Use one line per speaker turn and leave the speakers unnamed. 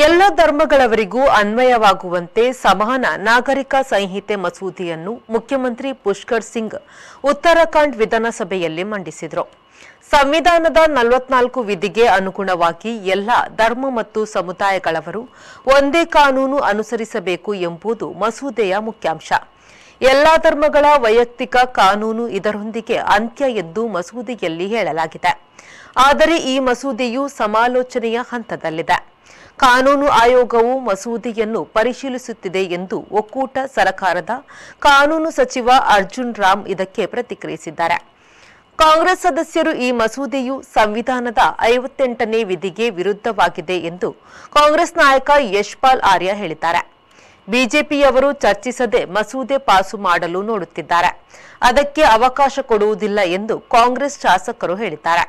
ಎಲ್ಲ ಧರ್ಮಗಳವರಿಗೂ ಅನ್ವಯವಾಗುವಂತೆ ಸಮಾನ ನಾಗರಿಕ ಸಂಹಿತೆ ಮಸೂದೆಯನ್ನು ಮುಖ್ಯಮಂತ್ರಿ ಪುಷ್ಕರ್ ಸಿಂಗ್ ಉತ್ತರಾಖಂಡ್ ವಿಧಾನಸಭೆಯಲ್ಲಿ ಮಂಡಿಸಿದರು. ಸಂವಿಧಾನದ 44 ವಿಧಿಗೆ ಅನುಗುಣವಾಗಿ ಎಲ್ಲ ಧರ್ಮ ಮತ್ತು ಸಮುದಾಯಗಳವರು ಒಂದೇ ಕಾನೂನು ಅನುಸರಿಸಬೇಕು ಎಂಬುದು ಮಸೂದೆಯ ಮುಖ್ಯಾಂಶ. ಎಲ್ಲ ಧರ್ಮಗಳ ವೈಯಕ್ತಿಕ ಕಾನೂನು ಇದರೊಂದಿಗೆ ಅಂತ್ಯ ಎಂದು ಮಸೂದೆಯಲ್ಲಿ ಹೇಳಲಾಗಿದೆ. ಆದರೆ ಈ ಮಸೂದೆಯು ಸಮಾಲೋಚನೆಯ ಹಂತದಲ್ಲಿದೆ. ಕಾನೂನು ಆಯೋಗವು ಮಸೂದೆಯನ್ನು ಪರಿಶೀಲಿಸುತ್ತಿದೆ ಎಂದು ಒಕ್ಕೂಟ ಸರ್ಕಾರದ ಕಾನೂನು ಸಚಿವ ಅರ್ಜುನ್ ರಾಮ್ ಇದಕ್ಕೆ ಪ್ರತಿಕ್ರಿಯಿಸಿದ್ದಾರೆ. ಕಾಂಗ್ರೆಸ್ ಸದಸ್ಯರು ಈ ಮಸೂದೆಯು ಸಂವಿಧಾನದ 58ನೇ ವಿಧಿಗೆ ವಿರುದ್ಧವಾಗಿದೆ ಎಂದು ಕಾಂಗ್ರೆಸ್ ನಾಯಕ ಯಶ್ಪಾಲ್ ಆರ್ಯ ಹೇಳಿದ್ದಾರೆ. ಬಿಜೆಪಿಯವರು ಚರ್ಚಿಸದೆ ಮಸೂದೆ ಪಾಸು ಮಾಡಲು ನೋಡುತ್ತಿದ್ದಾರೆ. ಅದಕ್ಕೆ ಅವಕಾಶ ಕೊಡುವುದಿಲ್ಲ ಎಂದು ಕಾಂಗ್ರೆಸ್ ಶಾಸಕರು ಹೇಳಿದ್ದಾರೆ.